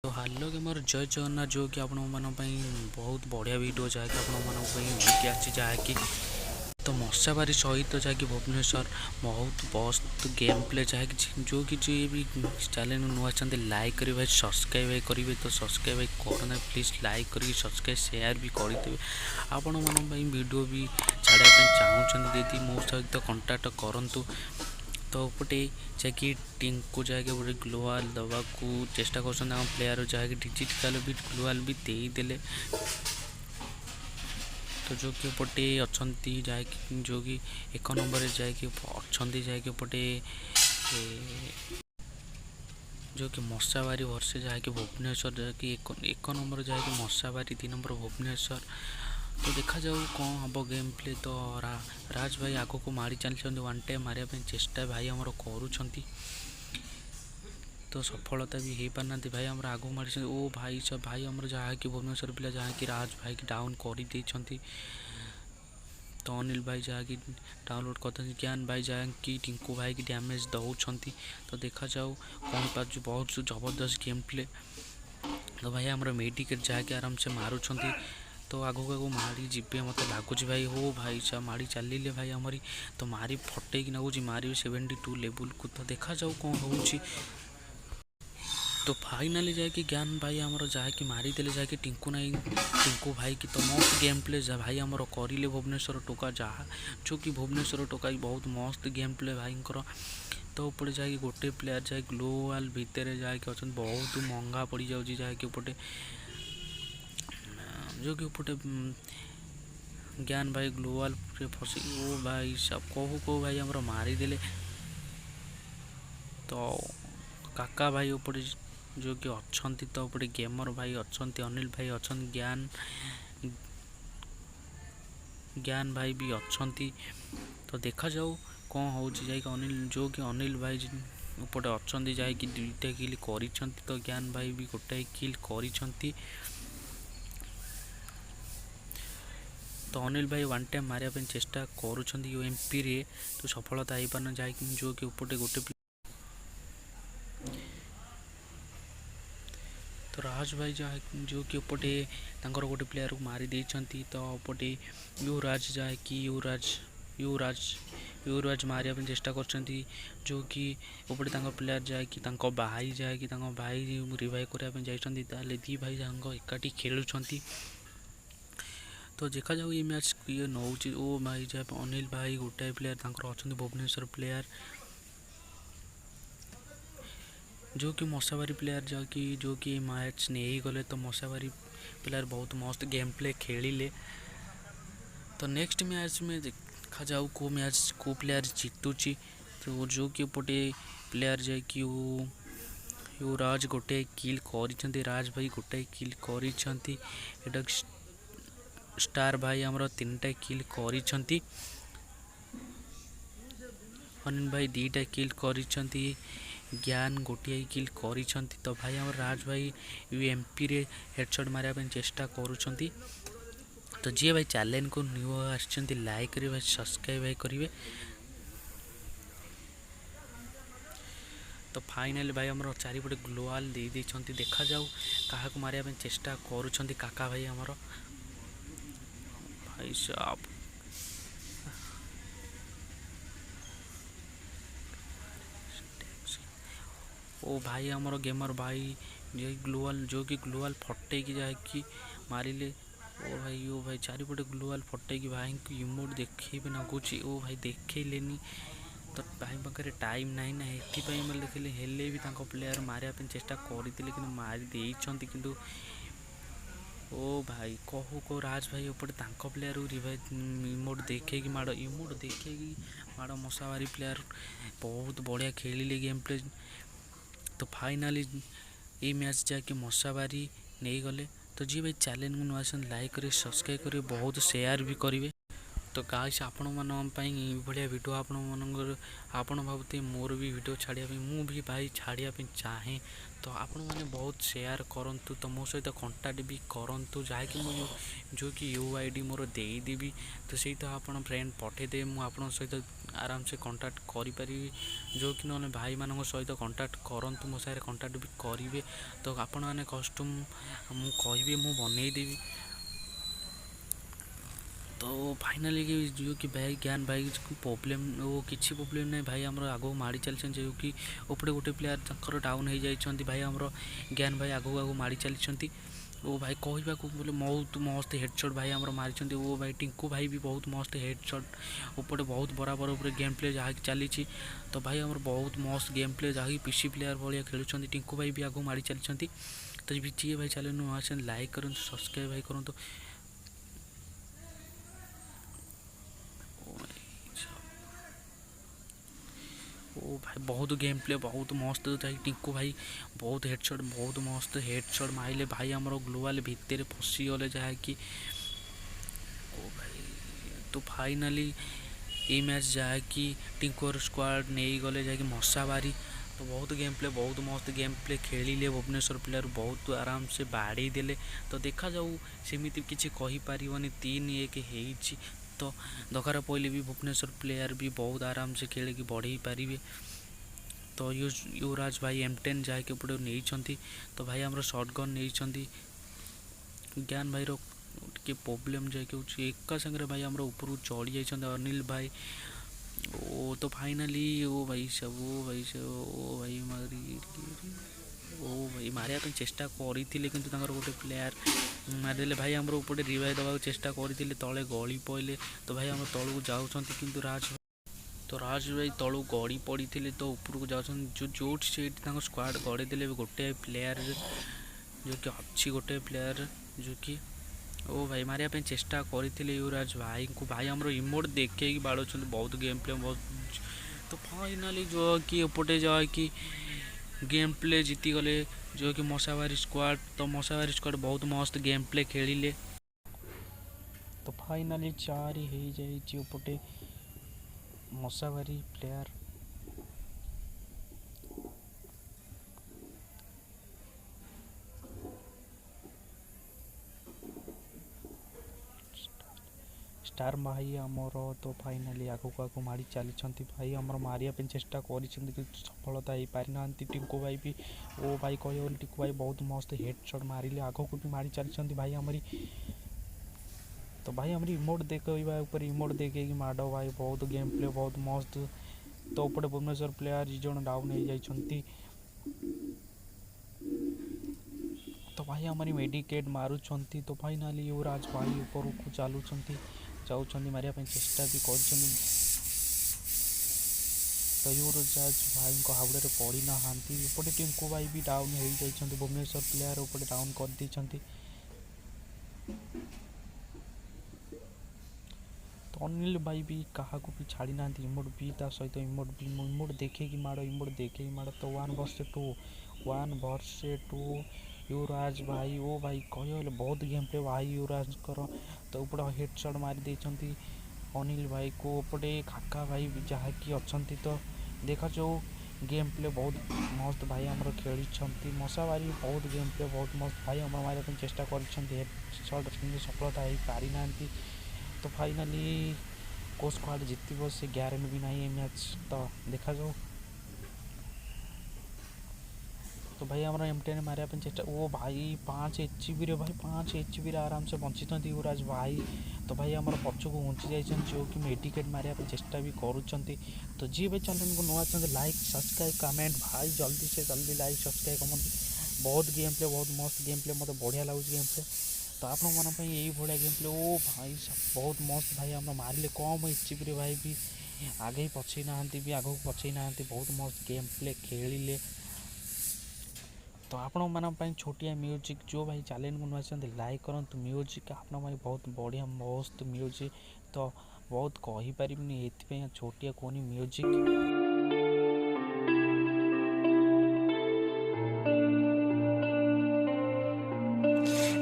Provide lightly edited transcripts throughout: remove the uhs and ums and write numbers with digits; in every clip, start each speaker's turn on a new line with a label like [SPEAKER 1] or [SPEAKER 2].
[SPEAKER 1] तो hello gamer जय जगन्नाथ जो कि आपण बहुत बढ़िया वीडियो जहाँकि आपकी आसी जहाँकि तो मशाबारी सहित जहाँकि भुवनेश्वर बहुत मस्त गेम प्ले जहाँकि जो कि जी भी चैनल नुआ चाहते लाइक करेंगे सब्सक्राइब करेंगे तो सब्सक्राइब करना प्लीज लाइक करके सब्सक्राइब शेयर भी करदे आपण वीडियो भी छाड़ापी चाहूँगी दीदी मो सहित कंटाक्ट करूँ तो पटे जैकि टिंकू जाके गोटे ग्लोवाल दवा को चेष्टा कर प्लेयर जहाँकि डिजिटल भी ग्लोवाल भी देदेले तो जो कि पटे अच्छा जहाँकि जो कि एक नंबर जैकि अच्छा जैकि पटे जो कि मशाबारी वर्षे जहाँकि भुवनेश्वर जहाँकि एक नंबर जहाँकि मशाबारी 3 नंबर भुवनेश्वर तो देखा जाऊ कौन हम गेम प्ले तो राज भाई आग को मारी चलते वन टाइम मारे चेष्टा भाई आमर करुँच तो सफलता भी हो पारना भाई आम आग मारी ओ भाई सब भाई आमर जहाँकि भुवनेश्वर पिला जहाँकि राज भाई की डाउन कर तो अनिल भाई जहाँकि डाउनलोड करते ज्ञान भाई जहाँकि टिंकू भाई की डैमेज दौरान तो देखा जाऊ कौन पार्च बहुत जबरदस्त गेम प्ले तो भाई आमर मेडिकेट जहाँकि आराम से मारुंच तो आगक आग मारी जीवे मत लगुच भाई हो भाई सा मारी चलिए भाई आमरी तो मारी फटे कि नगुच मारी 72 लेवल को तो देखा जाऊ कौन हो तो फाइनाली जाके ज्ञान भाई आमर जहाँकि मारिदेले जाके टिंकू नाई टिंकू भाई की तो मस्त गेम प्ले भाई आमर करें भुवनेश्वर टोका जहाँ जो कि भुवनेश्वर टोका बहुत मस्त गेम प्ले भाई तो उपटे जाकि गोटे प्लेयर जाए ग्लोवाल भितर जाकि अच्छा बहुत महंगा पड़ जाऊँगी जहाँकि उपटे जो कि उपटे ज्ञान भाई ग्लोवाल फसी ओ भाई सब कहू भाई आमर मारिदेले तो काका भाई उपटे जो कि अच्छा तो उपटे गेमर भाई अच्छा अनिल भाई अच्छा ज्ञान भाई भी अच्छा तो देखा जाऊ कौन हो अनिल जो कि अनिल भाई उपटे अच्छा जैकि 2टा किल कर तो ज्ञान भाई भी गोटाए किल कर तो अनिल भाई वन टाइम मारे चेष्टा करुँच एमपी रे तो सफलता हो पारना जाए जो कि उपटे गोटे तो राज भाई जहाँ जो कि उपटे गोटे प्लेयर को मारी देती तो उपटे युवराज जहाँकि युवराज मारे चेष्टा कर जो कि उपटे प्लेयर जहाँकि भाई जहाँकि भाई रिवाइव करने जाते दी भाई जहाँ एकाठी खेलुंट तो देखा जाऊ ये मैच किए नौ ओ भाई जहाँ अनिल भाई गोटाए प्लेयर अच्छा भुवनेश्वर प्लेयर जो कि मशाबारी प्लेयर जो कि मैच नहीं गले तो मशाबारी प्लेयर बहुत मस्त गेम प्ले खेलिले तो नेक्स्ट मैच में देखा जाऊ को मैच को प्लेयर जीतुची तो जो कि पटे प्लेयर जाए कि राज गोटे किल कर राज भाई गोटे किल कर स्टार भाई आमर 3टा किल कर अनिल भाई 2टा किल कर ज्ञान गोटे किल कर तो भाई आम राज भाई एमपी रे हेडशॉट मारे चेष्टा करुँच तो जी भाई चैनल को न्यू आसछंती लाइक करेंगे भाई सब्सक्राइब भाई करेंगे तो फाइनाली भाई आमर चारिपटे ग्लोवाल दे देखा जाऊ क्या मारे चेष्टा करुँच काका भाई आमर भाई साहब ओ भाई आमर गेमर भाई ग्लोवाल जो कि ग्लोवाल फटे की जाए कि मारिले ओ भाई चारिपटे ग्लोवाल फटे कि भाई इमोट देखे नगुच ओ भाई देखनी तो भाई पाखे टाइम नाई ना ये देखिले हेले भी प्लेयर मारे चेष्टा करते कि मारी कि ओ भाई कहू राज भाई उपटे प्लेयर रिवाइव इमोट देखे कि माड़ इमोट देखे कि माड़ मशाबारी प्लेयर बहुत बढ़िया खेलिले गेम प्ले तो फाइनाली ये मैच जाकि मशाबारी नहीं गले तो जी भाई चैनल को नुआ लाइक करें सब्सक्राइब करें बहुत शेयर भी करेंगे तो गाइस आपण भाई वीडियो आपण भावते मोर भी वीडियो छाड़िया मु भी भाई छाड़िया चाहे तो आपण मैंने बहुत शेयर करूँ तो मो सहित कंटाक्ट भी करूँ जहाँकि जो कि यूआईडी मोर देदेवी तो सही तो आप फ्रेंड पठेदे मुझे सहित आराम से कंटाक्ट करें जो कि ना भाई मान सहित कंटाक्ट करतु मो साथ कंटाक्ट भी करेंगे तो आपण मैंने कस्ट्यूम मुझे मु बनईदेवी। तो फाइनाली जो कि भाई ज्ञान भाई प्रोब्लेम वो किसी प्रोब्लेम नहीं भाई आम आगू माड़ी चलते जो कि उपरे गोटे प्लेयर डाउन हो जाती भाई आम ज्ञान भाई आगू आगू माड़ी चलती वो भाई कहवा बोले बहुत मस्त हेडशॉट भाई आम मारी वो भाई टिंकू भाई भी बहुत मस्त हेडशॉट उपटे बहुत बराबर उपर गेम प्ले जहाँ चली तो भाई आम बहुत मस्त गेम प्ले जहाँ पीसी प्लेयर भाया खेलुं टिंकू भाई भी आगू माड़ी चलती। तो जी भाई चैनल नुआ लाइक करूँ सब्सक्राइब भाई करूँ। ओ भाई बहुत गेम प्ले बहुत मस्त था टिंकू भाई बहुत हेडशॉट बहुत मस्त हेडशॉट मारे भाई आमर ग्लोवाल भितर फसी गले जहाँकि ओ भाई। तो फाइनाली ये मैच जहाँकि टिंकुर स्क्वाड नहीं गले जहाँकि मशाबारी तो बहुत गेम प्ले बहुत मस्त गेम प्ले खेलिले भुवनेश्वर प्लेयर बहुत आराम से बाड़ी देले। तो देखा जाऊ सेमिति किसी कहीपर 3-1 हो तो दरकार पड़े भी भुवनेश्वर प्लेयर भी बहुत आराम से खेल की बढ़े पारे। तो युवराज भाई M10 जहाँकि पड़े नहीं तो भाई आम शॉटगन नहीं ज्ञान भाई टे प्रोब्लेम जैसे एका संगे भाई आम ऊपर चढ़ी जाइए अनिल भाई ओ। तो फाइनाली ओ भाई सब ओ भाई मारी ओ भाई मारे चेष्टा करते कि गोटे प्लेयर मारिदे भाई आम उपटे रिवाइव देवा चेष्टा करते तले गली पड़े तो भाई आम तलू जाऊँ कि राज भाई तलू गड़ी पड़ी थे तो उपरको जाऊँ जो स्क्वाड गड़ेदे गोटे प्लेयर जो कि अच्छी गोटे प्लेयर जो कि ओ भाई मारे चेष्टा करते युवराज भाई को भाई आम इमोट देखे बाड़ो बहुत गेम प्ले बहुत। तो फाइनाली जो कि एपटे जा कि गेम प्ले जीती गले जो कि मशाबारी स्क्वाड तो मशाबारी स्क्वाड बहुत मस्त गेम प्ले खेलिले। तो फाइनाली 4 हो जाए मशाबारी प्लेयर स्टार भाई आमर। तो फाइनाली आगू आगू माड़ी चली भाई आमर मारिया चेष्टा कर सफलता हो पारि ना टिंकू भाई भी ओ भाई कह टिंकू भाई बहुत मस्त हेडशॉट मारे आगू को भी माड़ी चली भाई आमरी। तो भाई आमरी इमोट देखा ऊपर इमोट देखे माड़ भाई बहुत गेम प्ले बहुत मस्त। तो उपटे भुवनेश्वर प्लेयर जन डाउन हो जाती तो भाई आमरी मेडिकेट मारुंट। तो फाइनाली युवराज भाई ऊपर को चलुंट जाऊँ मारे चेष्टा भी कर तो युवराज भाई हावड़े पड़ी ना एपटे टिंकू भाई भी डाउन हो जाती भुवनेश्वर प्लेयर उपटे डाउन कर दी। तो अनिल भाई भी क्या भी छाड़ी ना इमोट भी सहित इमोट देखे माड़ इमोट देखे माड़। तो 1 vs 2 युवराज भाई ओ भाई कह बहुत गेम प्ले भाई युवराज तो उपटे हेडशॉट मारी देती अनिल भाई को उपटे खाका भाई जहाँ कि अच्छा। तो देखा जाऊ गेम प्ले बहुत मस्त भाई आम खेली मशाबारी बहुत गेम प्ले बहुत मस्त भाई आम मारे चेष्टा कर हेडशॉट सफलता हो पारि ना। तो फाइनाली को स्क्वाड जीत से ग्यारंटी भी नहीं मैच तो देखा जाऊ। तो भाई आम M10 मारे चेष्टा ओ भाई 5 HP रे भाई 5 HP रे आराम से बंची युवराज भाई। तो भाई आम पछक घुंची जाइए जो कि मेडिकेट मारे चेष्टा भी करुँच। तो जी भाई चैनल को नुआ लाइक सब्सक्राइब कमेंट भाई जल्दी से जल्दी लाइक सब्सक्राइब कमेंट बहुत गेम प्ले बहुत मस्त गेम प्ले मतलब बढ़िया लगुच गेम प्ले। तो आपण मन यही भाया गेम प्ले ओ भाई बहुत मस्त भाई आम मारे कम HP रे भाई भी आगे पछे ना भी आगे पछे ना बहुत मस्त गेम प्ले खेलिले। तो आपण मन छोटिया म्यूजिक जो भाई चैनल को नुआ लाइक करूँ म्यूजिक आपण बहुत बढ़िया मस्त म्यूजिक तो बहुत कहीपर ये छोटिया कहनी music.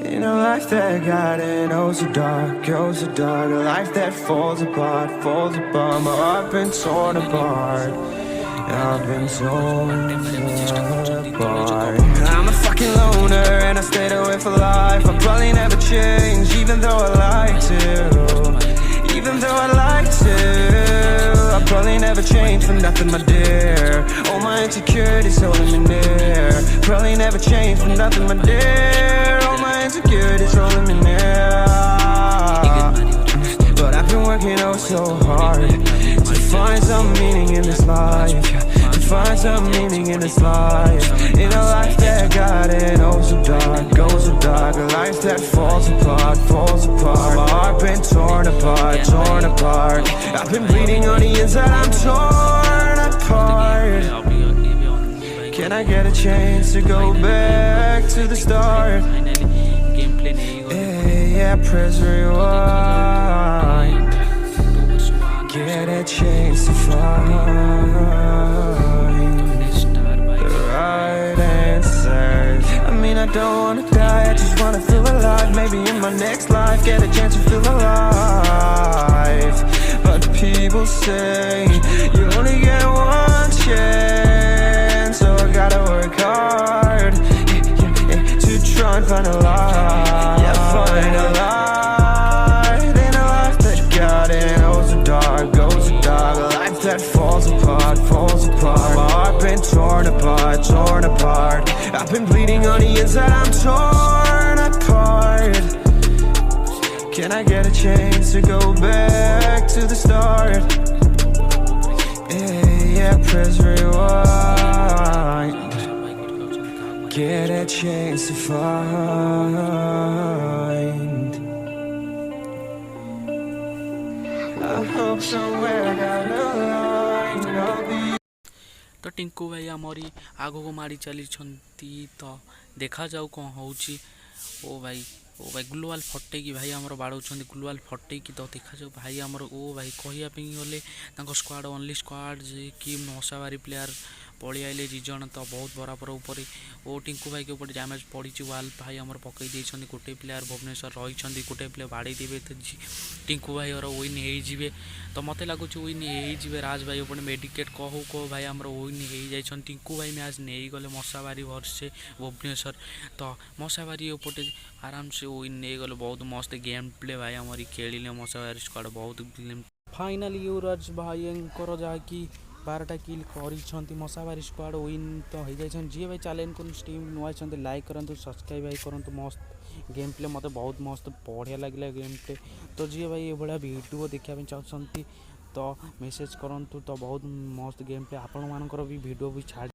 [SPEAKER 2] In a life that got it oh so dark, a life that falls apart, my heart been torn apart, I've been torn apart. I'm a fucking loner and I stayed away for life, I'll probably never change, even though I like to, even though I like to, I Probably never change for nothing, my dear. All my insecurities holding me near. Probably never change for nothing, my dear. All my insecurities holding me near. But I've been working oh so hard to find some meaning in this life. To find some meaning in this life. In a life that got it oh so dark, goes so dark. A life that falls apart, falls apart. My heart been torn apart, torn apart. I've been bleeding on the inside, I'm torn apart. Can I get a chance to go back to the start? Yeah, press rewind. Get a chance to find the right answers. I mean, I don't wanna die, I just wanna feel alive. Maybe in my next life, get a chance to feel alive. But people say you only get one chance, so I gotta work hard to try and find a light. Yeah, find a light in a life that got it oh so dark, goes so dark. A life that falls apart, falls apart. My heart been torn apart, torn apart. I've been bleeding on the inside, I'm torn apart. Can I get a chance to go back to the start? Yeah, press rewind. Get a chance to find. I hope somewhere down the line I'll be.
[SPEAKER 1] तो टिंकू भाई आमरी आगो को मारी चली तो देखा जाऊ कौन हो भाई ग्लोवाल फटे कि भाई आमर बाड़ौ ग्लोवाल फटे कि तो देखा जाऊ भाई आमर भाई कहवाई गले स्क्वाड ओनली स्क्वाड जे कि मशाबारी प्लेयर पलि आइले रिजन तो बहुत बराबर ऊपर टिंकू भाई के ऊपर डैमेज पड़ी वाल भाई आमर पकई देछन गोटे प्लेयर भुवनेश्वर रही गोटे प्लेयर बाड़े देवे तो टिंकू भाई और विन हो तो मत लगुच विन हो राज भाई अपने मेडिकेट कहू कह भाई आमर विन हो जाइछन टिंकू भाई मैच नहीं गले मशाबारी वर्षे भुवनेश्वर तो मशाबारी उपटे आराम से विन नहीं गले बहुत मस्त गेम प्ले भाई आमर खेलिले मशाबारी स्क्वाड बहुत फाइनाली युवराज भाई जहाँकि 12टा किल कर मशाबारी स्क्वाड विन तो हो जाए जी भाई चैलेंज को स्ट्रीम नुआ लाइक करूँ सब्सक्राइब भाई करूँ मस्त गेम प्ले मत बहुत मस्त बढ़िया लगे गेम प्ले तो जी भाई ये वीडियो देखा चाहते तो मेसेज करूँ तो बहुत मस्त गेम प्ले आपण मानकर भी वीडियो भी छाड़